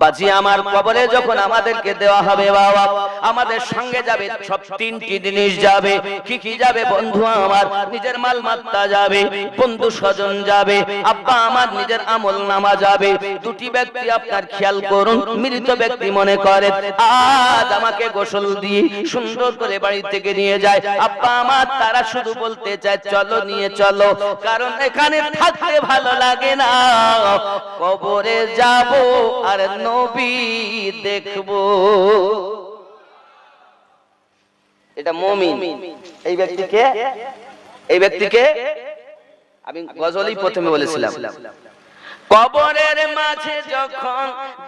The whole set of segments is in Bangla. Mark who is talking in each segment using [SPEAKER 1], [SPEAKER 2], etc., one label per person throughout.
[SPEAKER 1] বাজি আমার কবরে যখন আমাদেরকে দেওয়া হবে বাবা, আমাদের সঙ্গে যাবে সব তিনটি জিনিস যাবে। কি কি যাবে বন্ধু আমার? নিজের মাল মাত্তা যাবে, বন্ধু স্বজন যাবে, আব্বা আমার নিজের আমল নামা যাবে। দুটি ব্যক্তি আপনার খেয়াল করুন, মৃত ব্যক্তি মনে করে আজ আমাকে গোসল দিয়ে সুন্দর করে বাড়ি থেকে নিয়ে যায়, আব্বা আমার তারা শুধু বলতে চায় চলো নিয়ে চলো, কারণ এখানে থাকতে ভালো লাগে না, কবরে যাব আর নবী দেখবো। এটা মুমিন। এই ব্যক্তিকে আমি গজলই প্রথমে বলেছিলাম, কবরের মাঝে যখন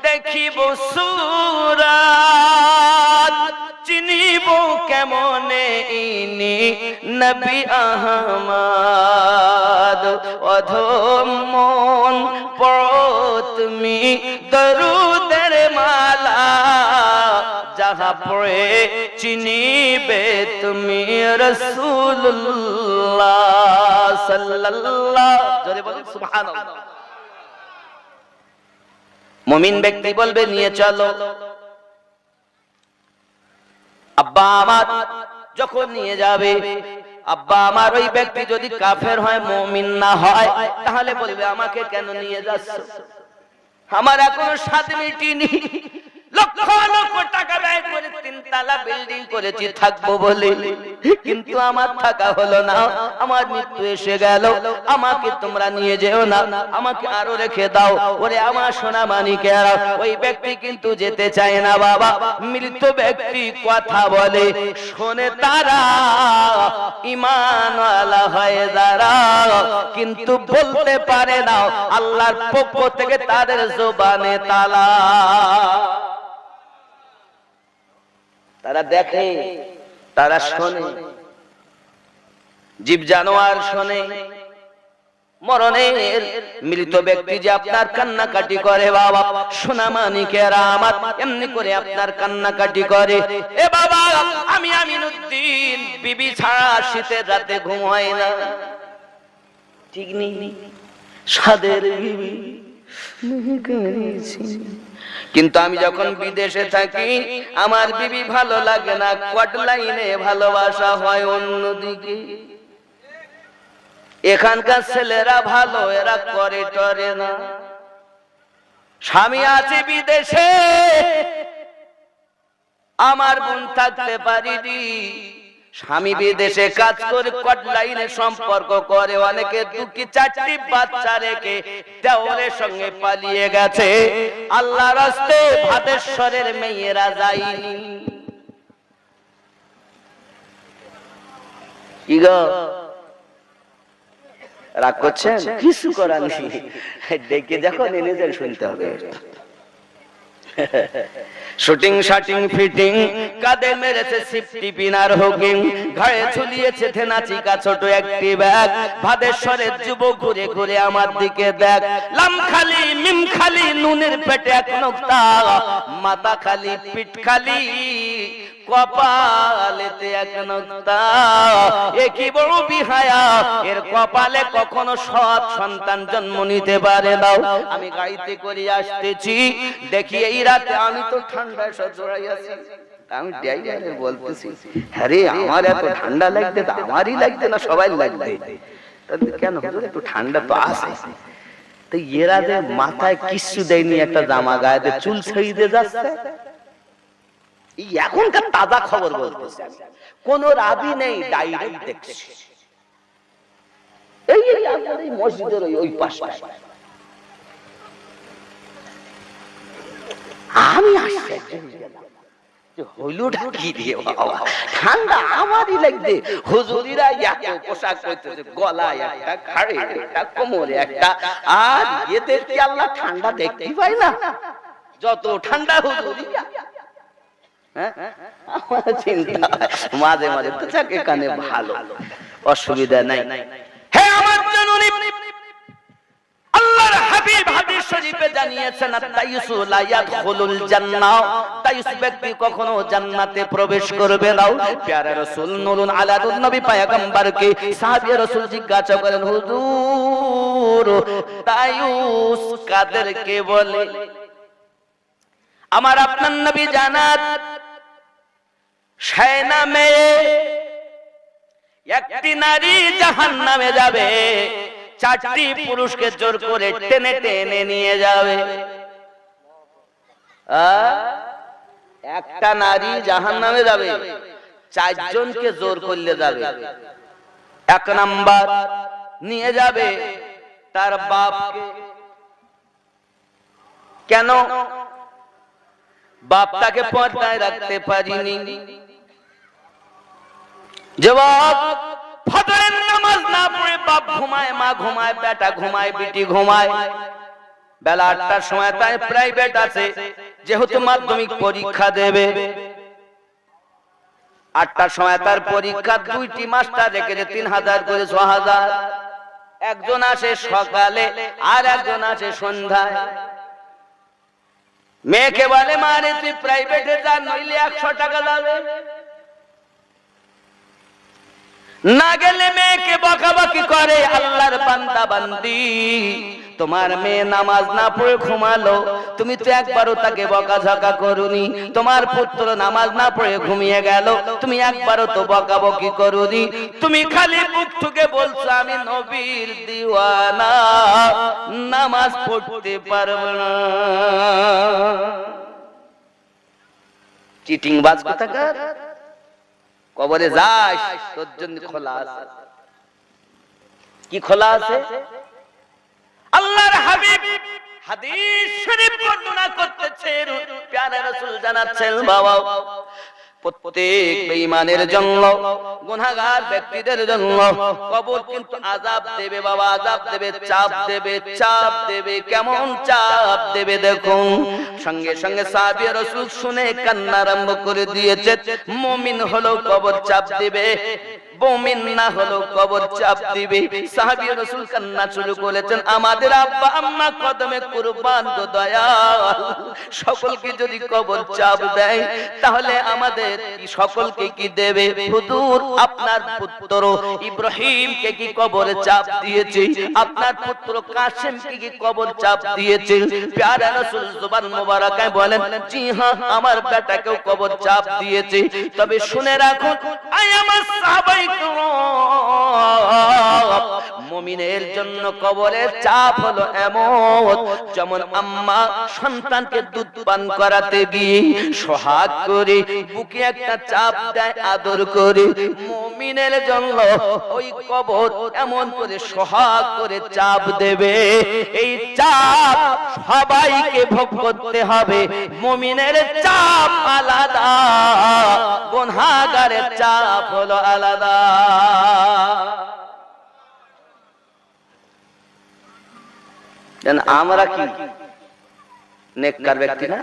[SPEAKER 1] দেখিব সূরাত, চিনিব কেমনে ইনি নবী আহমদ। অধম মন পড়ো তুমি দরুদের মালা, যাহা পড়ে চিনিবে তুমি রাসূলুল্লাহ সাল্লাল্লাহু। জোরে বলুন সুবহানাল্লাহ। মুমিন ব্যক্তি বলবে নিয়ে চলো। আব্বা আমার যখন নিয়ে যাবে, আব্বা আমার ওই ব্যক্তি যদি কাফের হয়, মুমিন না হয়, তাহলে বলবে আমাকে কেন নিয়ে যাচ্ছ? আমার এখনো স্বাদ মিটেনি, লক্ষ লক্ষ টাকা ব্যয় করে তিনতলা বিল্ডিং করেছি থাকবো বলে, কিন্তু আমার থাকা হলো না, আমার মৃত্যু এসে গেল, আমাকে তোমরা নিয়ে যেও না, আমাকে আরো রেখে দাও। ওরে আমার সোনা মানিকেরা, ওই ব্যক্তি কিন্তু যেতে চায় না বাবা। মৃত ব্যক্তি কথা বলে, শোনে তারা, ঈমানওয়ালা হয়ে যারা, কিন্তু বলতে পারে না, আল্লাহর পক্ষ থেকে তাদের জবানে তালা। তারা দেখে, তারা শোনে, জীব জানোয়ার শোনে। মরণের মৃত ব্যক্তি যে আপনার কান্নাকাটি করে বাবা, সোনা মানিকেরা আমার, এমনি করে আপনার কান্নাকাটি করে। এ বাবা, আমি আমিনুদ্দিন বিবি ছাড়া শীতের রাতে ঘুম হয় না। ঠিক নেই, সাদের বিবি, কিন্তু আমি যখন বিদেশে থাকি আমার বিবি ভালো লাগে না, কোয়াট লাইনে ভালোবাসা হয় অন্যদিকে। এখানকার ছেলেরা ভালো, এরা করে টরে না। স্বামী আছে বিদেশে, আমার বোন থাকতে পারিনি, স্বামী বিদেশে কাজ করে কোয়াট লাইনে সম্পর্ক করে, অনেকে দুটি চারটি বাচ্চা রেখে দেওরের সঙ্গে পালিয়ে গেছে। আল্লাহর রাস্তে ভাদেশ্বরের মেয়েরা যায়নি। কি গো রাগ করছেন? কিছু করার নেই, ডেকে যখন নিজের শুনতে হবে। শুটিং শাটিং ফিটিং, কাঁধে মেরেছে সিফটি পিনার হুকিং, ঘাড়ে ঝুলিয়েছে থেনাচিকা ছোট একটি ব্যাগ। ভাদেশ্বরের যুবক ঘুরে ঘুরে আমার দিকে দেখ, লাম খালি মিম খালি নুনের পেটে এক নোক্তা, মাথা খালি পিঠ খালি কপালেতে এক নোক্তা। এ কি বড় বিহায়া, এর কপালে কখনো সৎ সন্তান জন্ম নিতে পারে দাও। আমি গাড়িতে করে আসতেছি, দেখি এই রাতে আমি তো ঠান্ডায় সজড়াই আছি। আমি ড্রাইভারে বলতেছি, আরে আমার এত ঠান্ডা লাগতে, তো আমারই লাগতে না সবাই লাগতে। কেন হুজুর একটু ঠান্ডা তো আছে। তো এরা যে মাথায় কিছু দেয়নি, একটা জামা গায়ে দিয়ে চুল ছেড়ে যাচ্ছে। এখনকার তাজা খবর বলতেছে, কোন রাবি নেই, ডাইরেক্ট দেখছি। এই মসজিদের ওই পাশে আমি হইলুটা কি দিয়ে বাবা, ঠান্ডা আমারই লাগবে। হুজুরিরা এত পোশাক পরতেছে, গলায় একটা, ঘাড়ে একটা, কোমরে একটা, আর এদের কি আল্লাহ ঠান্ডা দেখতেই পায় না? যত ঠান্ডা হুজুরিরা। চিন্তা মাঝে মাঝে তো যাক, এখানে ভালো, অসুবিধা নাই। হে আমার জননী, আল্লাহর হাবিব হাদিস শরীফে জানিয়েছেন, আত-তাইয়িসু লা ইয়াদখুলুল জান্নাহ, তাইয়িস ব্যক্তি কখনো জান্নাতে প্রবেশ করবে না। প্যারা রাসূল নূরুন আলা নবী পয়গম্বরকে সাহাবী রাসূল জিজ্ঞাসা করেন, হুজুর তাইয়িস কাদেরকে বলে? আমার আপনার নবী জানাত শায়না মেয়ে একটি নারী জাহান্নামে যাবে, চারটি পুরুষকে জোর করে টেনে টেনে নিয়ে যাবে। একটা নারী জাহান্নামে যাবে, চারজনকে জোর করলে যাবে। এক নাম্বার নিয়ে যাবে তার বাপকে। কেন? বাপটাকে পর্দায় রাখতে পারিনি। জবাব, ফজরের নামাজ না পড়ে বাপ ঘুমায়, মা ঘুমায়, বেটা ঘুমায়, বিটি ঘুমায়। বেলা 8টার সময় তাই প্রাইভেট আছে, যেহেতু মাধ্যমিক পরীক্ষা দেবে। 8টার সময় তার পরীক্ষা, 2টি মাস্টার রেখেছে, 3000 করে 6000। একজন আসে সকালে আর একজন আসে সন্ধ্যায়। মেয়েকে বলে, মা রে তুই প্রাইভেটে যা, নইলে 100 টাকা যাবে। না গেলে মেয়েকে বকাবকি করে। আল্লাহর বান্দা বান্দি, তোমার মেয়ে নামাজ না পড়ে ঘুমালো, তুমি তো একবারও তাকে বকাঝকা করুনি। তোমার পুত্র নামাজ না পড়ে ঘুমিয়ে গেল, তুমি একবারও তো বকাবকি করুনি। তুমি খালি মুখ থেকে বলছো আমি নবীর দিওয়ানা, নামাজ পড়তে পারবো না। চিটিং বাজ কোথাকার। কবরে যাস, তোর জন্য খোলা আছে। কি খোলা আছে? আল্লাহর হাবিব হাদিস শরীফ বর্ণনা করতেছেন, প্যারা রাসূল জানাচ্ছেন, বাবা প্রত্যেক বেঈমানের জন্য, গুনাহগার ব্যক্তিদের জন্য কবর কিন্তু আযাব দেবে বাবা, আযাব দেবে, চাপ দেবে, চাপ দেবে। কেমন চাপ দেবে দেখুন। সঙ্গে সঙ্গে সাহাবী রাসূল শুনে কান্না আরম্ভ করে দিয়েছে। মুমিন হলো কবর চাপ দিবে, মুমিন না হলো কবর চাপ দিবে। সাহাবী রাসূল কান্না শুরু করেছেন, আমাদের আব্বা আম্মা কদমে কুরবান গো দয়াল, সকলকে যদি কবর চাপ দেয় তাহলে আমাদের সকলকে কি দেবে? হুজুর, আপনার পুত্র ইব্রাহিমকে কি কবরে চাপ দিয়েছে? আপনার পুত্র কাসেমকে কি কবর চাপ দিয়েছে? প্যারা রাসূল জুবান মুবারাকায় বলেন, জি হ্যাঁ, আমার বেটাকেও কবর চাপ দিয়েছে। তবে শুনে রাখুন, আই আমার সাহাবায়ে কেরাম, মুমিনের জন্য কবরের চাপ হলো এমন, যেমন আম্মা সন্তানকে দুধ পান করাতে গিয়ে সোহাগ করে বুকে একটা চাপ দেয়, আদর করে। মুমিনের জন্য ওই কবর এমন করে সোহাগ করে চাপ দেবে, এই চাপ সবাইকে ভোগ করতে হবে। মুমিনের চাপ আলাদা, গুনাহগারের চাপ হলো আলাদা। আমরা কি নেককার ব্যক্তি না?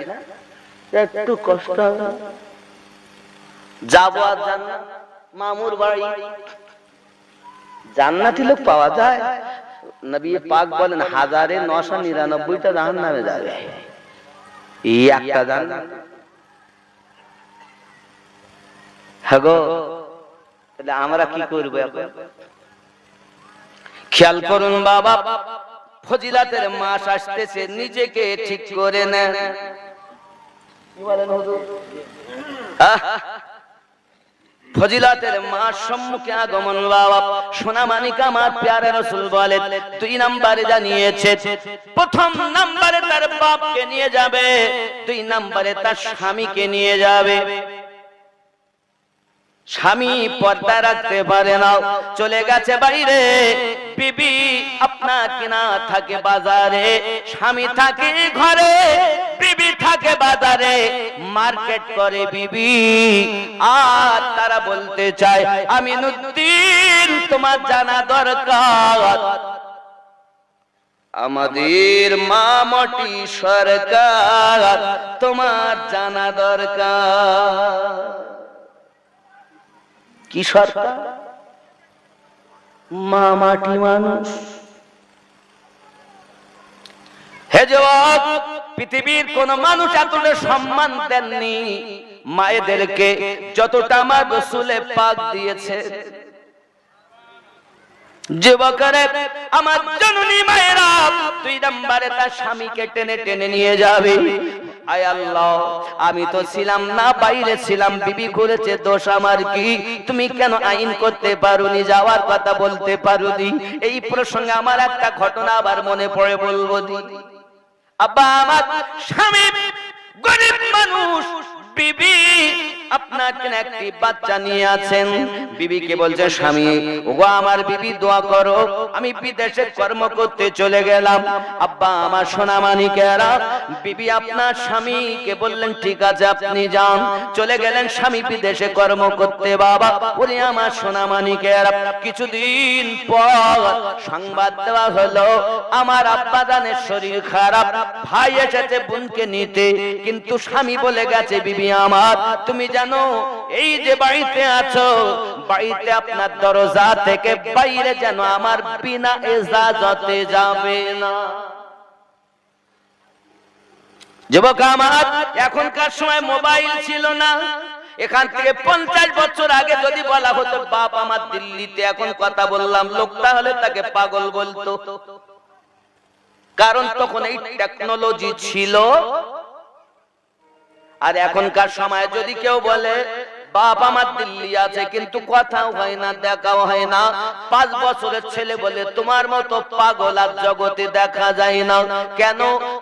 [SPEAKER 1] একটু কষ্ট যাবো আর জান্নাত, মামুর বাড়ি, জান্নাতি লোক পাওয়া যায়। নবী পাক বলেন 1999টা জাহান্নামে যাবে, এই একটা জান্নাত। হ্যাঁ গো, তাহলে আমরা কি করবো এখন? খেয়াল করুন বাবা, ফজিলাতের মাস আসতেছে, নিজেকে ঠিক করে নেন। কি বলেন হুজুর? ফজিলাতের মাস সম্মুখে আগমন বাবা, সোনামানিক আমার প্যারা রাসূল বলেন 2 নম্বরে জানিয়েছে। প্রথম নম্বরে তার বাপকে নিয়ে যাবে, 2 নম্বরে তার স্বামীকে নিয়ে যাবে। স্বামী পর্দা রাখতে পারে না, চলে গেছে বাইরে, বিবি আপনার কিনা থাকে বাজারে, স্বামী থাকে ঘরে, বিবি থাকে বাজারে, মার্কেট করে বিবি। আর তারা বলতে চায়, আমিনুদ্দিন তোমার জানা দরকার, আমাদের মা মটি সরকার তোমার জানা দরকার। কি সরকার? মা মাটি মানুষ। হে যুবক, পৃথিবীর কোন মানুষ এতটা সম্মান দেননি মায়েদেরকে যতটা আমার রাসূলে পাক দিয়েছে। যুবকরে আমার জননী মায়েরা 2 নম্বরে তার স্বামীকে টেনে টেনে নিয়ে যাবে। আয় আল্লাহ, আমি তো ছিলাম না, বাইরে ছিলাম, বিবি করেছে, দোষ আমার কি? তুমি কেন আইন করতে পারোনি, যাওয়ার কথা বলতে পারোনি? এই প্রসঙ্গে আমার একটা ঘটনা আবার মনে পড়ে, বলবো দি। আব্বা আমার স্বামী গরিব মানুষ, বিবি আপনার একটি বাচ্চা নিয়ে আছেন। বিবিকে বলছে, স্বামী ওগো আমার বিবি দোয়া করো, আমি বিদেশে কর্ম করতে চলে গেলাম। আব্বা আমার সোনা মানিকেরা, বিবি আপনার স্বামীকে বললেন, ঠিক আছে আপনি যান। চলে গেলেন স্বামী বিদেশে কর্ম করতে। বাবা ওরে আমার সোনা মানিকেরা, কিছুদিন পর সংবাদ দেওয়া হলো আমার আব্বা জানের শরীর খারাপ, ভাই এসেছে বোনকে নিতে, কিন্তু স্বামী বলে গেছে, বিবি আমার তুমি জানো এই যে বাড়িতে আছো, বাড়িতে আপনার দরজা থেকে বাইরে যেন আমার বিনা ইজাজতে যাবে না। যুবক আমার, এখনকার সময় মোবাইল ছিল না, এখান থেকে 50 বছর আগে যদি বলা হতো বাপ আমার দিল্লিতে, এখন কথা বললাম, লোকটা হলে তাকে পাগল বলতো, কারণ তখন এই টেকনোলজি ছিল। আর এখনকার সময় যদি কেউ বলে বাপ আমার দিল্লি আছে, কিন্তু কথাও হয় না, দেখাও হয় না, 5 বছরের ছেলে বলে তোমার মতো পাগল আর জগতে দেখা যায় না, কেন?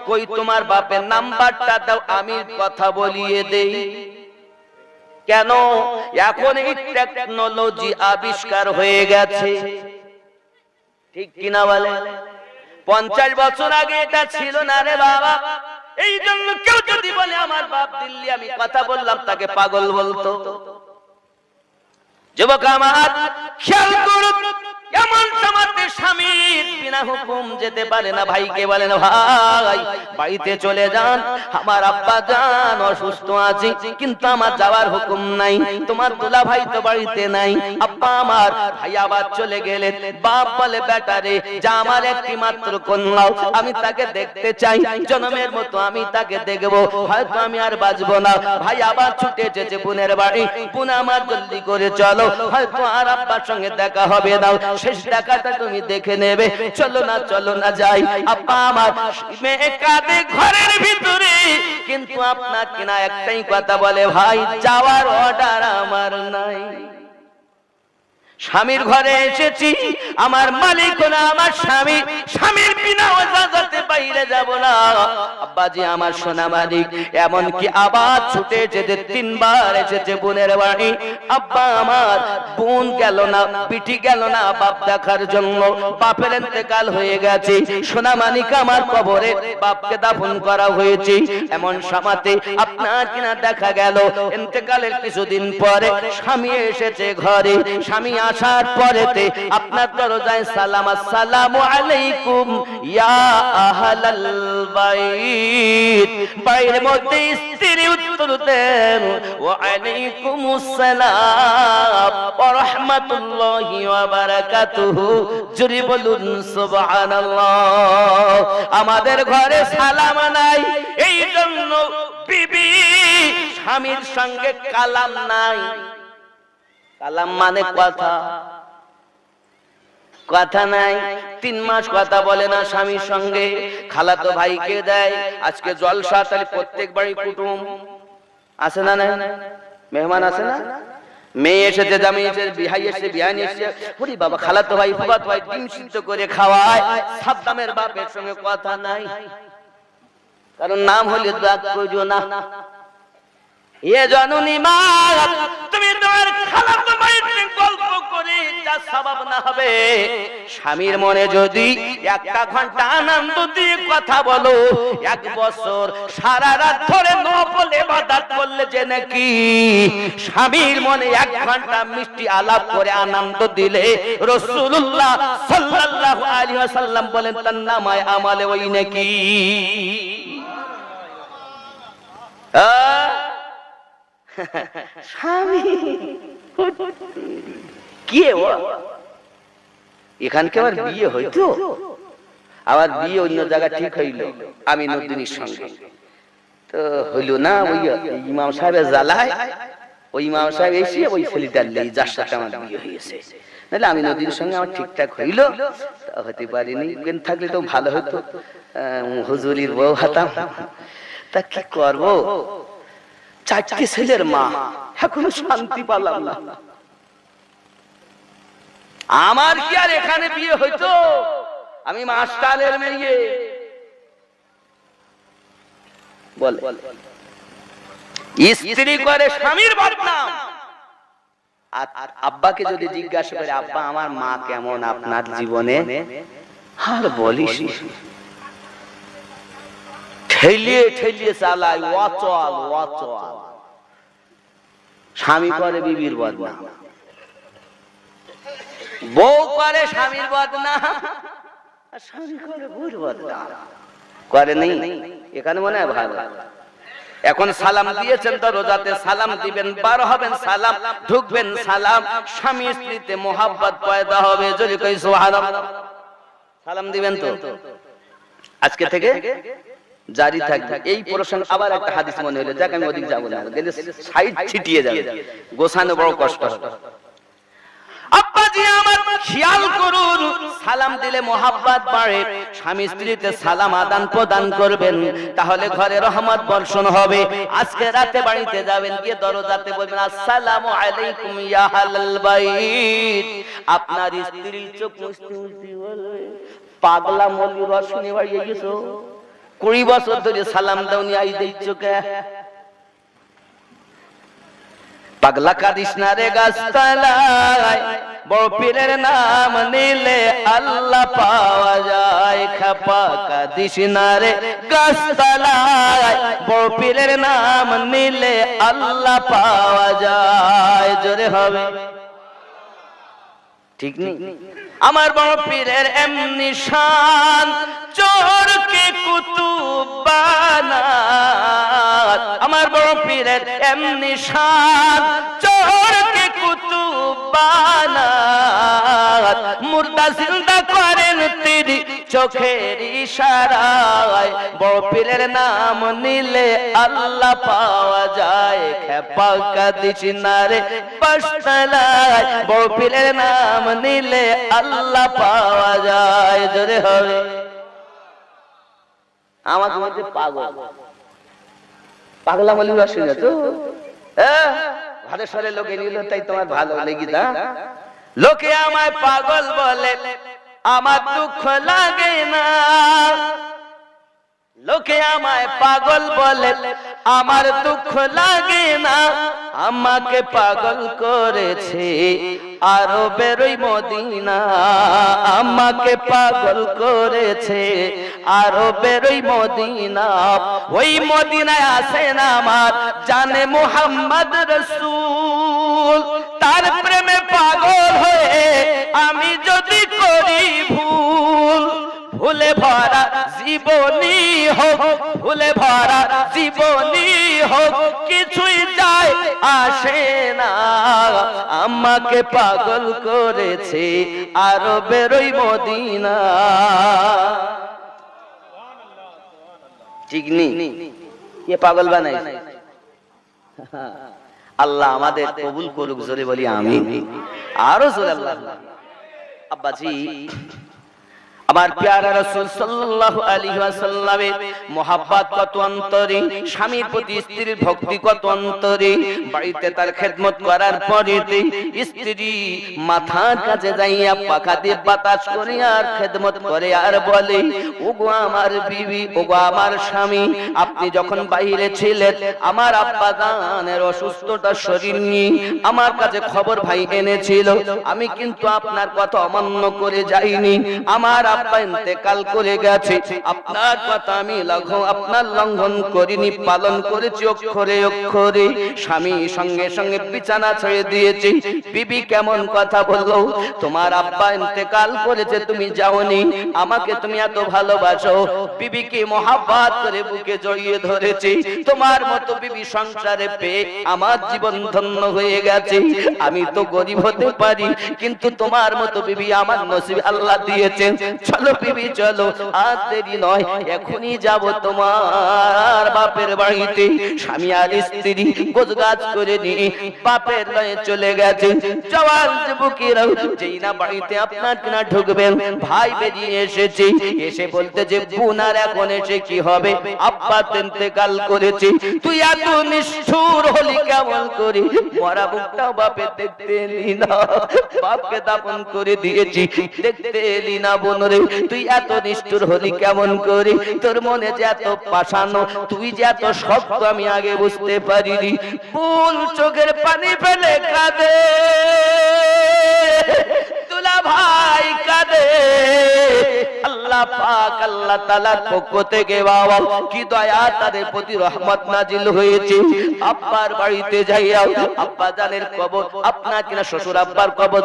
[SPEAKER 1] কই তোমার বাপের নাম্বারটা দাও, আমি কথা বলিয়ে দেই। কেন? এখন এই টেকনোলজি আবিষ্কার হয়ে গেছে, ঠিক কিনা বলে? 50 বছর আগে এটা ছিল না রে বাবা। এই জন্য কেউ যদি বলে আমার বাপ দিল্লি, আমি কথা বললাম, তাকে পাগল বলতো। যুবক আমার খেয়াল করুন, এমন সমাজে স্বামীর বিনা হুকুম যেতে পারে না। ভাইকে বলেন, ভাই বাড়িতে চলে যান, আমার আব্বা জান অসুস্থ আছে, কিন্তু আমার যাওয়ার হুকুম নাই, তোমার দুলা ভাই তো বাড়িতে নাই। আব্বা আমার ভাই আবার চলে গেলেন। বাপ বলে, বেটারে যা, আমার একটি মাত্র কন্যা, আমি তাকে দেখতে চাই, জন্মের মতো আমি তাকে দেখবো, হয়তো আমি আর বাঁচবো না। ভাই আবার ছুটে এসেছে বোনের বাড়ি, বোন আমার জলদি করে চলো, হয়তো আর আব্বার সঙ্গে দেখা হবে না, শেষ দেখাটা তুমি দেখে নেবে, চলো না চলো না যাই। আব্বা আমার মেয়ে কাঁদে ঘরের ভিতরে, কিন্তু আপনার কিনা একটাই কথা বলে, ভাই যাওয়ার অর্ডার আমার নাই। স্বামীর ঘরে এসেছি, আমার মালিক না আমার স্বামী, স্বামীর বিনা ইজাজতে বাইরে যাব না। আব্বাজি আমার সোনা মালিক, এমন কি আবার ছুটে যেতে 3 বার এসেছে বোনের বাড়ি। আব্বা আমার বোন গেল না, পিটি গেল না বাপ দেখার জন্য, বাপের ইন্তেকাল হয়ে গেছে, সোনা মালিক আমার কবরে বাপকে দাফন করা হয়েছে। এমন সময়তে আপনার কিনা দেখা গেল ইন্তেকালের কিছুদিন পরে স্বামী এসেছে ঘরে। স্বামী আসার পরেতে আপনার দরজায় সালাম, আসসালামু আলাইকুম ইয়া আহলাল বাইত। বাইরের মধ্যে স্ত্রী উত্তর দেন, ওয়া আলাইকুমুস সালাম ওয়া রাহমাতুল্লাহি ওয়া বারাকাতুহু। জোরে বলুন সুবহানাল্লাহ। আমাদের ঘরে সালাম নাই, এই জন্য বিবি স্বামীর সঙ্গে কালাম নাই। কালাম মানে কথা, কথা নাই। 3 মাস কথা বলে না স্বামীর সঙ্গে। খালাতো ভাইকে দেয় আজকে জলসা, তাহলে প্রত্যেক বাড়ি কুটুম আছে না, না মেহমান আছে না, মেয়ে এসেছে, জামাই এসেছে, বিহাই এসেছে, বিহানি এসেছে, ওরে বাবা খালাতো ভাই ফুফাতো ভাই ডিম সিদ্ধ করে খাওয়ায়। সাদ্দামের বাপের সঙ্গে কথা নাই, কারণ নাম হলে দাগ কইজো না। এ জননী মা, তুমি তোমার খালাতো ভাইয়ের গল্প করে যা সওয়াব না হবে, স্বামীর মনে যদি 1 ঘন্টা আনন্দ দিয়ে কথা বলো, 1 বছর সারা রাত ধরে নফল ইবাদত করলে যে নাকি স্বামীর মনে 1 ঘন্টা মিষ্টি আলাপ করে আনন্দ দিলে রাসূলুল্লাহ সাল্লাল্লাহু আলাইহি ওয়াসাল্লাম বলেন তার নামায় আমলে ওই নাকি। স্বামী কে ও? এখানকে আবার বিয়ে হইতো, আবার বিয়ে অন্য জায়গা ঠিক হইল আমি নদিনীর সঙ্গে, তো হইল না। ওই ইমাম সাহেবের জ্বালায় ওই ইমাম সাহেব এসে ওই ছেলেটার লেই যার সাথে আমার বিয়ে হয়েছে, নাহলে আমি নদীর সঙ্গে আমার ঠিকঠাক হইল, হতে পারিনি। থাকলে তো ভালো হতো, হুজুরির বউ হতাম। তা কি করবো, চারটি ছেলের মা, এখনো শান্তি পালাম না। আমার কি আর এখানে বিয়ে হইতো? আমি মাস্টারের মেয়ে। বলে স্ত্রী করে স্বামীর বদনাম, আর আব্বাকে যদি জিজ্ঞাসা করে আব্বা আমার মা কেমন আপনার জীবনে, আর বলিস ঠেলিয়ে ঠেলিয়ে চালায়, ওয়াচল ওয়াচল। স্বামী করে বিবির বদনাম, বউ করে স্বামীর বদনাম, আর স্বামী করে বউর বদনাম করে নেই। এখানে মনে হয় ভালো। এখন সালাম দিয়েছেন তো রোজাতে সালাম দিবেন, বার হবেন সালাম, ঢুকবেন সালাম, স্বামী স্ত্রীতে মোহাব্বত পয়দা হবে। যদি কই সুবহানাল্লাহ, সালাম দিবেন তো আজকে থেকে জারি থাকবে। এই প্রসঙ্গ আবার একটা হাদিস মনে হলো, যাক আমি ওদিক যাবো না, গেলে সাইড ছিটিয়ে যাবে, গোছানো বড় কষ্ট। আব্বাজি আমার খেয়াল করুন, সালাম দিলে মোহাব্বত বাড়ে, স্বামী স্ত্রীতে সালাম আদান প্রদান করবেন, তাহলে ঘরে রহমত বর্ষণ হবে। আজকে রাতে বাড়িতে যাবেন, গিয়ে দরজাতে বলবেন আসসালামু আলাইকুম ইয়া আহলাল বাইত। আপনার স্ত্রী চোখ মুছতে মুছতে বলবে পাগলা মলি রসুনি বাড়িয়ে গেছো, 20 বছর ধরে সালাম দাওনি, আই দিচ্ছ কে? পাগলা কাদিস না রে গাছতলায়, বড় পীরের নাম নিলে আল্লাহ পাওয়া যায়। খাপা কাদিস না রে গাছতলায়, বড় পীরের নাম নিলে আল্লাহ পাওয়া যায়। জোরে হবে, ঠিক নেই? আমার বড় পীরের এমনি শান, চোরকে কুতুব বানাত। আমার বড় পীরের এমনি শান, চোরকে কুতুব বানাত। মুর্দা জিন্দা করেন তিনি চোখের ইশারায়, বড় পীরের নাম নিলে আল্লাহ পাওয়া যায়। খেপা কাদিস না রে গাছতলায়, বড় পীরের নাম নিলে আল্লাহ পাওয়া যায়। জোরে হবে। আমাকে মধ্যে পাগল, পাগলা বলি শুনে তো ঘরে সরে লোকে নিল, তাই তোমার ভালো লেগে তা? লোকে আমায় পাগল বলে, আমার দুঃখ লাগে না। লোকে আমায় পাগল বলে, আমার দুঃখ লাগে না। আমাকে পাগল করেছে আরবের ওই মদিনা, আমাকে পাগল করেছে আরবের ওই মদিনা। ওই মদিনায় আসেন আমার জানে মুহাম্মদ রাসূল, তার প্রেমে পাগল হয়ে আমি যদি করি ভুল, ভুলে ভরা জীবনী হোক, ভুলে ভরা জীবনী হোক, কিছুই যায় আসে না। আমাকে পাগল করেছে আরবের ওই মদিনা। ঠিক নেই? কে পাগল বানাইছে? আল্লাহ আমাদের কবুল করুক। জোরে বলি আমিন। আরো জোরে আল্লাহ। আব্বাজি আমার প্যারা রাসূল সাল্লাল্লাহু আলাইহি ওয়াসাল্লামের মোহাব্বত কত অন্তরে, স্বামীর প্রতি স্ত্রীর ভক্তি কত অন্তরে। বাড়িতে তার খেদমত করার পরে স্ত্রী মাথার কাছে যাইয়া পাখা দিয়ে বাতাস করে আর খেদমত করে আর বলে, ওগো আমার বিবি, ওগো আমার স্বামী, আপনি যখন বাইরে ছিলেন আমার আব্বা জানের অসুস্থতা শরীর নিয়ে আমার কাছে খবর ভাই এনেছিল, আমি কিন্তু আপনার কথা অমান্য করে যাইনি। আমার আব্বা ইন্তেকাল করে গেছে, আপনার কথা আমি আপনার লঙ্ঘন করিনি, পালন করেছি অক্ষরে অক্ষরে। স্বামী সঙ্গে সঙ্গে বিছানা ছেড়ে দিয়েছে। বিবি কেমন কথা বললো, তোমার আব্বা ইন্তেকাল করেছে তুমি যাওনি, আমাকে তুমি এত ভালোবাসো। বিবিকে মোহাব্বত করে বুকে জড়িয়ে ধরেছে। তোমার মতো বিবি সংসারে পেয়ে আমার জীবন ধন্য হয়ে গেছে। আমি তো গরিব হতে পারি, কিন্তু তোমার মতো বিবি আমার নসিবে আল্লাহ দিয়েছেন। চলো বিবি চলো, আর দেরি নয়, এখনই যাব তোমার বাপের বাড়িতে। স্বামী আর স্ত্রী গোছগাছ করে নিয়ে বাপের বাড়ি চলে গেছে। জওয়ান যুবকেরা যেই না বাড়িতে আপনার কিনা ঢুকবেন, ভাই বেরিয়ে এসেছে, এসে বলতে যে বোনার এখন এসে কি হবে, আব্বা ইন্তেকাল করেছে। তুই এত নিষ্ঠুর হলি কেমন করে? মরা মুখটাও বাপে দেখতে এলি না, বাপকে দাফন করে দিয়েছি, দেখতে এলি না বোন রে। তুই এত নিষ্ঠুর হলি কেমন করে? তোর মনে যে এত পাষাণ, তুই যে এত শক্ত, আমি আগে বুঝতে পারিনি। ফুল চোখের পানি ফেলে কাঁদে, দুলা ভাই কাঁদে। আল্লাহ পাক আল্লাহ তাআলার পক্ষ থেকে বাবা কি দয়া তাদের প্রতি রহমত নাজিল হয়েছে। আব্বার বাড়িতে যাইয়া আব্বা জানের কবর, আপনার কিনা শ্বশুর আব্বার কবর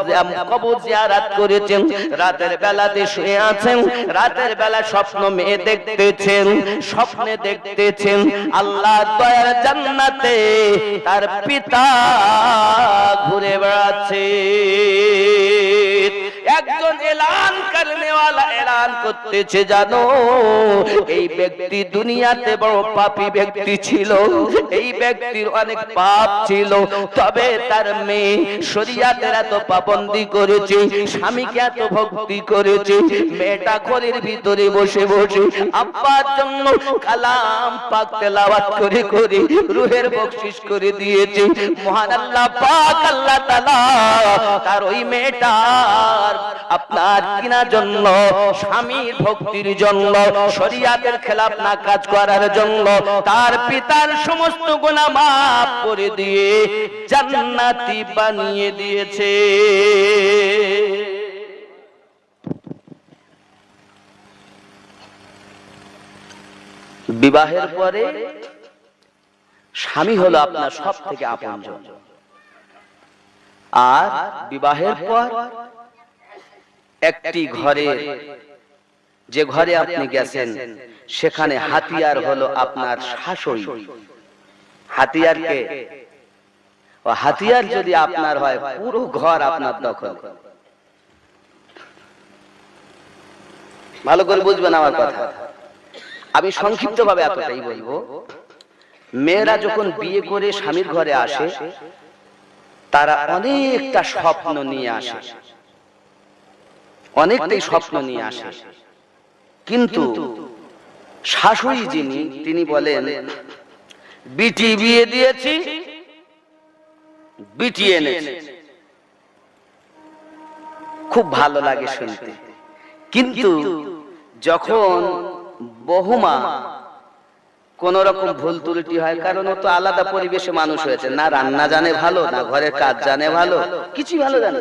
[SPEAKER 1] জিয়ারত করেছেন। রাতের বেলাতে শুয়ে আছেন, রাতের বেলা স্বপ্ন মেয়ে দেখতেছেন, স্বপ্নে দেখতেছেন আল্লাহ দয়ার জান্নাতে তার পিতা ঘুরে বেড়াচ্ছে। একজন এলান করনেওয়ালা এলান করতেছে, জানো এই ব্যক্তি দুনিয়াতে বড় পাপী ব্যক্তি ছিল, এই ব্যক্তির অনেক পাপ ছিল, তবে তার মেয়ে শরীয়তের এত পাবন্দি করেছে, স্বামীকে এত ভক্তি করেছে, মেয়েটা ঘরের ভিতরে বসে বসে আব্বার জন্য কালাম পাক তেলাওয়াত করে করে রূহের বকশিশ করে দিয়েছে। মহান আল্লাহ পাক আল্লাহ তাআলা তার ওই মেয়েটার আপনার কিনা জন্য, স্বামীর ভক্তির জন্য, শরীয়তের খেলাফ না কাজ করার জন্য তার পিতার সমস্ত গুনাহ মাফ করে দিয়ে জান্নাতি বানিয়ে দিয়েছে। বিবাহের পরে স্বামী হলো আপনার সব থেকে আপনজন, আর বিবাহের পর একটি ঘরে, যে ঘরে আপনি গেছেন সেখানে হাতিয়ার হলো আপনার শাশুড়ি। হাতিয়ারকে, ও হাতিয়ার যদি আপনার হয়, পুরো ঘর আপনার দখল। ভালো করে বুঝবেন আমার কথা। আমি সংক্ষিপ্ত ভাবে এতটাই বলবো, মেয়েরা যখন বিয়ে করে স্বামীর ঘরে আসে, তারা অনেকটা স্বপ্ন নিয়ে আসে, অনেকটাই স্বপ্ন নিয়ে আসে। কিন্তু শাশুড়ি যিনি, তিনি বলেন বিটি বিয়ে দিয়েছি, বিটি এনেছি, খুব ভালো লাগে শুনতে। কিন্তু যখন বহুমা কোন রকম ভুল ত্রুটি হয়, কারণ ও তো আলাদা পরিবেশে মানুষ হয়েছে, না রান্না জানে ভালো, না ঘরের কাজ জানে ভালো, কিছু ভালো জানে,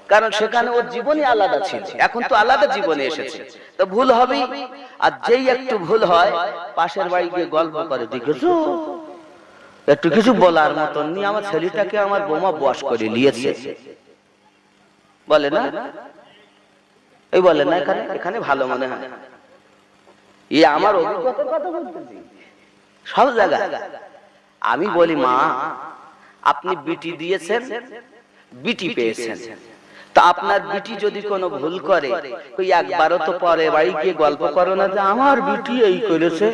[SPEAKER 1] কারণ সেখানে ওর জীবনই আলাদা ছিল, এখন তো আলাদা জীবনে এসেছে, তো ভুল হবেই। আর যেই একটু ভুল হয়, পাশের বাড়ি গিয়ে গল্প করে, দেখেছো একটু কিছু বলার মতন নি, আমার ছেলেটাকে আমার বৌমা বশ করে নিয়েছে, বলে না, এই বলে না, এখানে ভালো মনে হয়। এই আমার অভিজ্ঞতার কথা বলতেছি, সব জায়গায় আমি বলি, মা আপনি বিটি দিয়েছেন, বিটি পেয়েছেন, তা আপনার বিটি যদি কোনো ভুল করে, ওই একবারও তো পরে বাড়ি গিয়ে গল্প করো না যে আমার বিটি এই করেছে,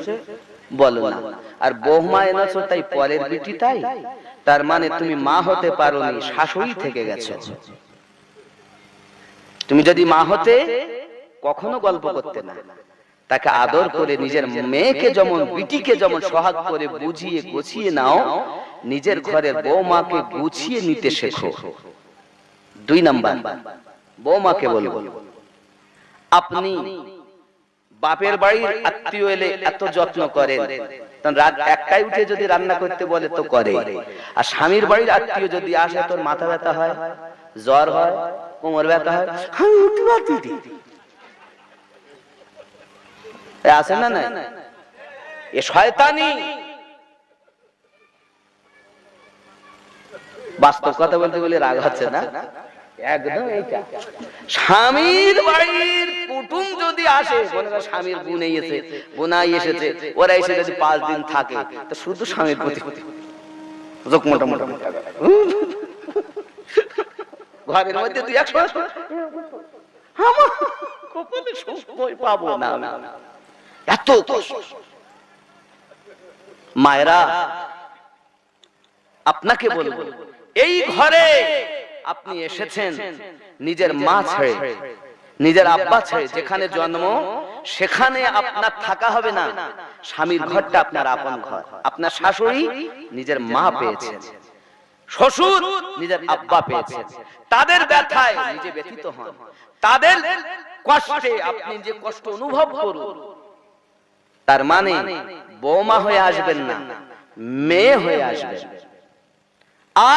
[SPEAKER 1] বলো না। আর বৌমা এনেছো তাই পরের বিটি, তাই তার মানে তুমি মা হতে পারোনি, শাশুড়ি থেকে গেছো। তুমি যদি মা হতে, কখনো গল্প করতে না, তাকে আদর করে নিজের মেয়েকে যেমন, বিটিকে যেমন সোহাগ করে বুঝিয়ে গুছিয়ে নাও, নিজের ঘরের বৌমাকে গুছিয়ে নিতে শেখো। 2 নাম্বার, বৌমাকে বলবো, আপনি বাপের বাড়ির আত্মীয় এলে এত যত্ন করেন, রাত 1টায় উঠে যদি রান্না করতে বলে তো করে, আর স্বামীর বাড়ির আত্মীয় যদি আসে, তোর মাথা ব্যথা হয়, জ্বর হয়, কোমর ব্যথা হয়, আমি উঠতে পারছি, আছে না? না, এ শয়তানি। বাস্তব কথা বলতে বলে রাগ হচ্ছে না, একদম এইটা। স্বামীর বাড়ির কুটুম যদি আসে, স্বামীর বোন এসেছে, বোনাই এসেছে, ওরা এসে যদি 5 দিন থাকে, তো শুধু স্বামীর প্রতি মোটা মোটা ঘরের মধ্যে 2-1 কপালে সময় পাবো না, এত কষ্ট। মায়েরা, আপনাকে বলবো, এই ঘরে আপনি এসেছেন নিজের মা ছেড়ে, নিজের আব্বা ছেড়ে, যেখানে জন্ম সেখানে আপনার থাকা হবে না। স্বামীর ঘরটা আপনার আপন ঘর। আপনার শাশুড়ি নিজের মা পেয়েছেন, শ্বশুর নিজের আব্বা পেয়েছেন, তাদের ব্যথায় নিজে ব্যথিত হন, তাদের কষ্টে আপনি যে কষ্ট অনুভব করুন। তার মানে বৌমা হয়ে আসবেন না, মেয়ে হয়ে আসবেন।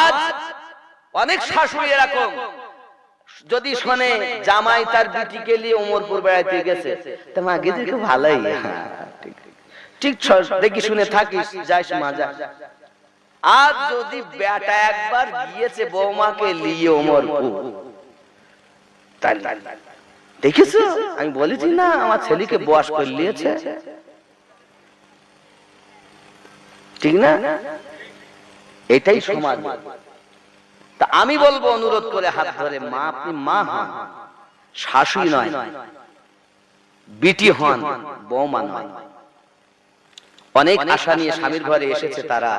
[SPEAKER 1] আজ অনেক শাশুড়ি এরকম, যদি শোনে জামাই তার বিটিকে নিয়ে ওমরপুর বেড়াইতে গেছে, তা মা গেছে খুব ভালোই, ঠিক দেখি শুনে থাকিস, যাইস মা যা। আজ যদি বেটা একবার গিয়েছে বৌমাকে নিয়ে ওমরপুর, দেখেছো, আমি বলেছি না আমার ছেলেকে বয়স করে নিয়েছে, ঠিক না? এটাই সমাজ। তা আমি বলবো অনুরোধ করে হাত ধরে, মা আপনি মা হন, শাশুড়ি নয়, বিটি হন, বৌমা নয়। অনেক আশা নিয়ে স্বামীর ঘরে এসেছে তারা,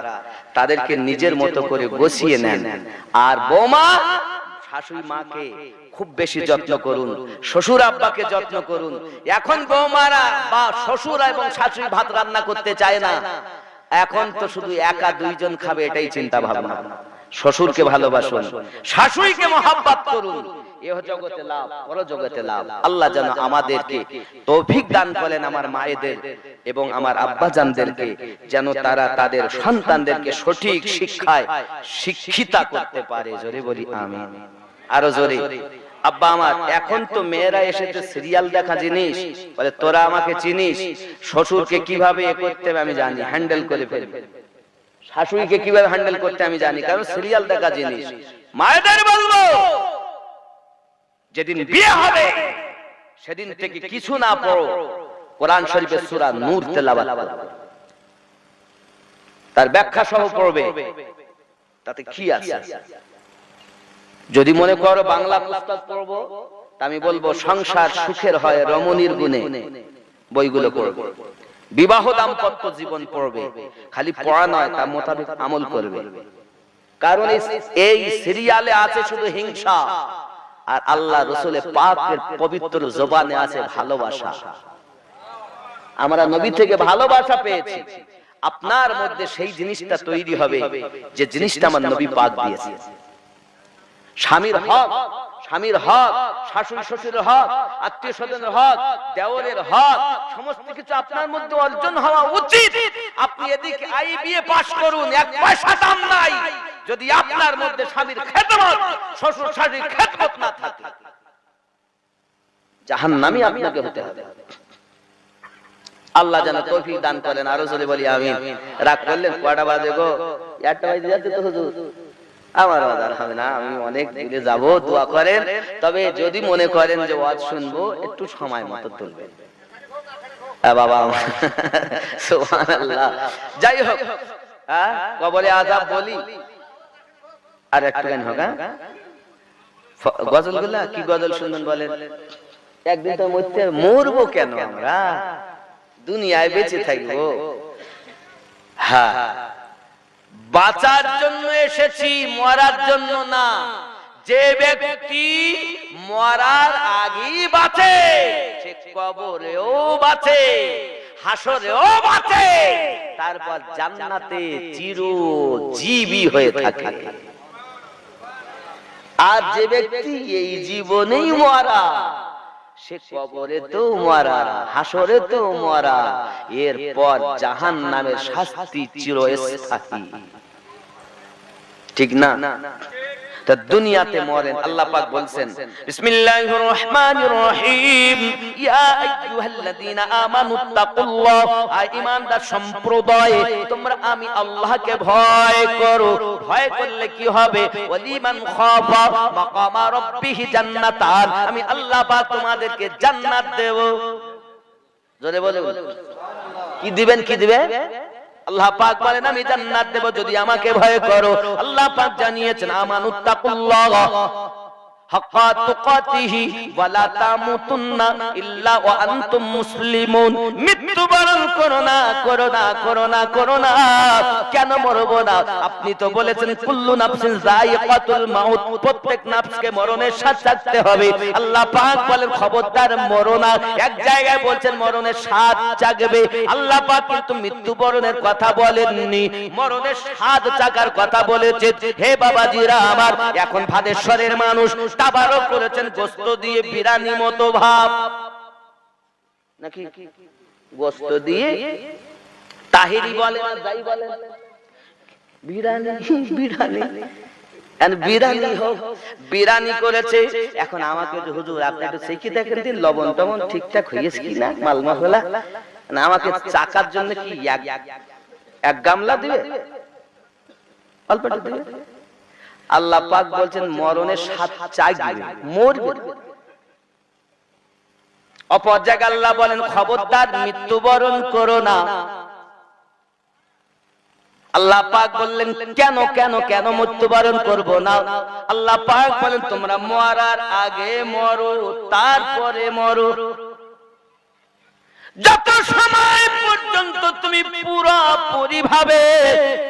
[SPEAKER 1] তাদেরকে নিজের মতো করে বসিয়ে নেন। আর বৌমা, শাশুড়ি মাকে খুব বেশি যত্ন করুন, শ্বশুর আব্বাকে যত্ন করুন। এখন বৌমারা বা শ্বশুর এবং শাশুড়ি ভাত রান্না করতে চায় না, এখন তো শুধু একা দুইজন খাবে এটাই চিন্তা ভাবনা। শ্বশুরকে ভালোবাসুন, শাশুড়িকে মহব্বত করুন, এ জগতে লাভ, পর জগতে লাভ। আল্লাহ যেন আমাদেরকে তৌফিক দান করেন, আমার মায়েদের এবং আমার আব্বাজানদেরকে, যেন তারা তাদের সন্তানদেরকে সঠিক শিক্ষায় শিক্ষিতা করতে পারে। জোরে বলি আমিন, আরো জোরে। আব্বা আমার, এখন তো মেয়েরা এসেছে সিরিয়াল দেখা জিনিস, বলে তোরা আমাকে চিনিস, শ্বশুরকে কিভাবে এ করতে হবে আমি জানি, হ্যান্ডেল করে ফেলবে, শাশুড়িকে কিভাবে হ্যান্ডেল করতে আমি জানি, কারণ সিরিয়াল দেখা জিনিস। মায়েদের বলবো, যেদিন বিয়ে হবে সেদিন থেকে কিছু না পড়ো, কোরআন শরীফের সূরা নূর তেলাওয়াত করবে, তার ব্যাখ্যা সহ পড়বে, তাতে কি আছে? যদি মনে করো বাংলা পুস্তক পড়বো, তা আমি বলবো সংসার সুখের হয় রমণীর গুণে, বইগুলো পড়বে। বিবাহ দাম্পত্য জীবন পড়বে, খালি পড়া নয়, তার মোতাবেক আমল করবে। কারণ এই সিরিয়ালে আছে শুধু হিংসা, আর আল্লাহ রাসূলের পাকের পবিত্র জবানে আছে ভালোবাসা। আমরা নবী থেকে ভালোবাসা পেয়েছি, আপনার মধ্যে সেই জিনিসটা তৈরি হবে যে জিনিসটা আমার নবী পাক দিয়েছে। স্বামীর হক, স্বামীর হক, শাশুড়ি শ্বশুরের হক, আত্মীয় স্বজনের হক, দেওরের হক, সমস্ত কিছু আপনার মধ্যে অর্জন হওয়া উচিত। আপনি এদিকে আইবিএ পাস করুন, এক পয়সা দাম নাই, যদি আপনার মধ্যে স্বামীর খেদমত, শ্বশুর শাশুড়ির খেদমত না থাকে, জাহান্নামী আপনাকে হতে হবে। আল্লাহ যেন তৌফিক দান করেন, আরো জোরে বলি আমিন। রাগ করলেন, কয়টা বাজে গো? 1টা বাজে যাচ্ছে তো হুজুর। আমার বাজার হবে না, আমি অনেক দূরে যাব, দোয়া করেন। তবে যদি মনে করেন যে ওয়াজ শুনবো, একটু সময় মতো তুলবেন বাবা। সুবহানাল্লাহ। যাই হোক, কবরে আযাব বলি আর একটু গান হোক। গজলগুলা কি গজল শুনবেন বলেন? একদিন তো মরবো কেন, আমরা দুনিয়ায় বেঁচে থাকবো। হ্যাঁ, বাঁচার জন্য এসেছি, মরার জন্য না। যে ব্যক্তি মরার আগেই বাঁচে, সে কবরেও বাঁচে, হাসরেও বাঁচে, তারপর জান্নাতে চিরজীবী হয়ে থাকে। আর যে ব্যক্তি এই জীবনেই মরা, সে কবরে তো মরা, হাসরে তো মরা, এরপর জাহান্নামের শাস্তি চিরস্থায়ী। ঠিক না? তা দুনিয়াতে মরেন। আল্লাহ পাক বলছেন বিসমিল্লাহির রহমানির রহিম, ইয়া আইয়ুহাল্লাযীনা আমানুত্তাকুল্লাহ, ঈমানদার সম্প্রদায় তোমরা আমি আল্লাহকে ভয় করো। ভয় করলে কি হবে? ওয়ালিমান খাফা মাকামা রাব্বিহি জান্নাতান, আমি আল্লাহ পাক তোমাদেরকে জান্নাত দেব। জোরে বলে কি দিবেন? কি দিবে? আল্লাহ পাক বলেন আমি জান্নাত দেব যদি আমাকে ভয় করো। আল্লাহ পাক জানিয়েছেন আমানুত্তাকুল্লাহ, হাক্কা তুকাতিহি ওয়া লা তামুতুন্না ইল্লা ওয়া আনতুম মুসলিমুন। মৃত্যুবরণ করো না, করো না, করো না, করো না। কেন মরব না? আপনি তো বলেছেন কুল্লু নাফসিন যায়িকাতুল মাউত, প্রত্যেক নাফসকে মরণের স্বাদ চাখতে হবে। আল্লাহ পাক বলেন খবরদার মরো না। এক জায়গায় বলছেন মরণের স্বাদ চাখবে, আল্লাহ পাক কিন্তু মৃত্যুবরণের কথা বলেননি, মরণের স্বাদ চাখার কথা বলেছেন। হে বাবাজিরা আমার, এখন ভাদেশ্বরের মানুষ তাবারক করেছেন গোশত দিয়ে বিরানি মতো ভাব, নাকি গোশত দিয়ে তাহিরি বলে না যাই বলে বিরানি, বিরানি বিরানি হোক, বিরানি করেছে। এখন আমাকে হুজুর আপনি একটু শিখে দেখেন দিন লবণ টবণ ঠিকঠাক হয়েছে কিনা, মাল মশলা না, আমাকে চাকার জন্য কি এক গামলা দিবে, অল্প দিবে? আল্লাহ পাক বলছেন মরণের স্বাদ চাইবে, মরবে। অপর জায়গায় আল্লাহ বলেন খবরদার মৃত্যুবরণ করো না। আল্লাহ পাক বললেন কেন কেন কেন মৃত্যুবরণ করব না? আল্লাহ পাক বলেন তোমরা মরার আগে মরো, তারপরে মরো। যত সময় পর্যন্ত তুমি পুরোপুরি ভাবে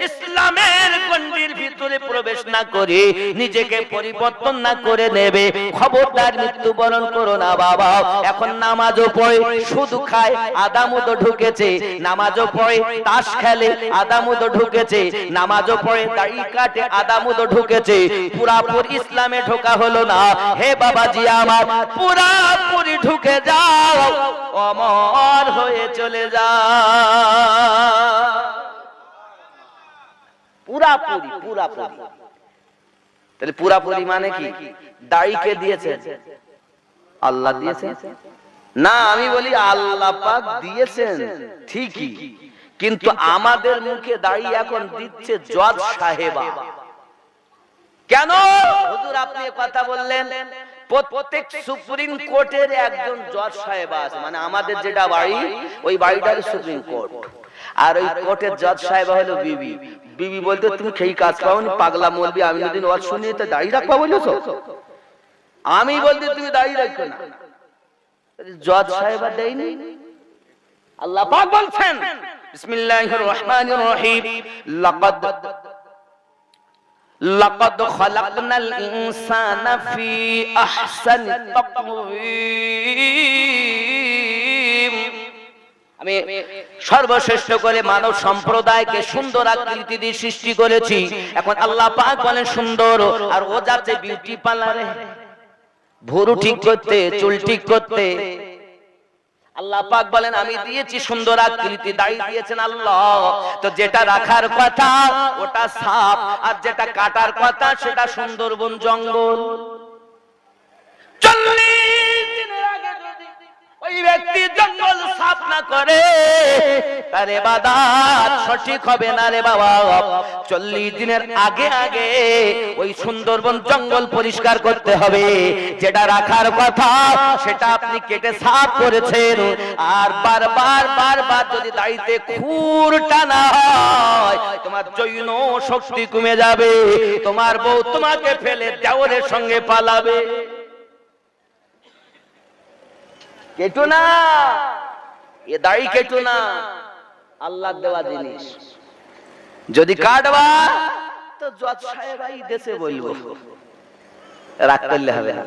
[SPEAKER 1] ইসলামের গণ্ডির ভিতরে প্রবেশ না করে নিজেকে পরিবর্তন না করে নেবে, খবরদার মৃত্যুবরণ করো না বাবা। এখন নামাজও পড়ে শুধু খায়, আদামুদও ঢুকেছে, নামাজও পড়ে তাস খেলে, আদামুদও ঢুকেছে, নামাজও পড়ে দাড়ি কাটে, আদামুদও ঢুকেছে, পুরাপুরি ইসলামে ঢোকা হলো না। হে বাবাজি আমার, পুরাপুরি ঢুকে যাও, অমর হয়ে চলে যা। পুরাপুরি পুরাপুরি, তাহলে পুরাপুরি মানে কি? দাড়ি কে দিয়েছে? আল্লাহ দিয়েছেন না? আমি বলি আল্লাহ পাক দিয়েছেন ঠিকই, কিন্তু আমাদের মুখে দাড়ি এখন দিচ্ছে জজ সাহেবা। কেন হুজুর আপনি কথা বললেন? প্রত্যেক সুপ্রিম কোর্টের একজন জজ সাহেব আছে, মানে আমাদের যেটা বাড়ি ওই বাড়িটাই সুপ্রিম কোর্ট, আর ওই কোর্টের জজ সাহেব হলো বিবি। বিবি বলতে তুমি সেই কাজ পাওনি, পাগলা মলবি, আমি যদি ওয়াজ শুনি তো দাড়ি রাখবা বলেছো, আমি বলতে তুমি দাড়ি রাখো না। জজ সাহেব দেয়নি। আল্লাহ পাক বলছেন বিসমিল্লাহির রহমানির রহিম, লাকাদ খালাকনাল ইনসানা ফি আহসানি তাকওয়িম। আমি সর্বশ্রেষ্ঠ করে মানব সম্প্রদায়কে সুন্দর আকৃতি দিয়ে সৃষ্টি করেছি। এখন আল্লাহ পাক বলেন সুন্দর, আর ও যাচ্ছে বিউটি পার্লারে ভুরু ঠিক করতে, চুল ঠিক করতে। আল্লাহ পাক বলেন আমি দিয়েছি সুন্দর আকৃতি, দাড়ি দিয়েছেন আল্লাহ। তো যেটা রাখার কথা ওটা সাপ, আর যেটা কাটার কথা সেটা সুন্দরবন জঙ্গল। 40 দিনের আগে যদি ওই ব্যক্তি জঙ্গল সাফ না করে তার ইবাদত সঠিক হবে না রে বাবা। 40 দিনের আগে আগে ওই সুন্দরবন জঙ্গল পরিষ্কার করতে হবে। যেটা রাখার কথা সেটা আপনি কেটে সাফ করেছেন, আর বারবার বারবার যদি দাড়িতে খুর টানা হয় তোমার যৌন শক্তি কমে যাবে, তোমার বউ তোমাকে ফেলে দেওরের সঙ্গে পালাবে। কেটো না, এ দাড়ি কেটো না, আল্লাহর দেওয়া জিনিস। যদি কাটবা তো জজ সাহেব এই দেশে বলবো, রাগ করলে হবে না।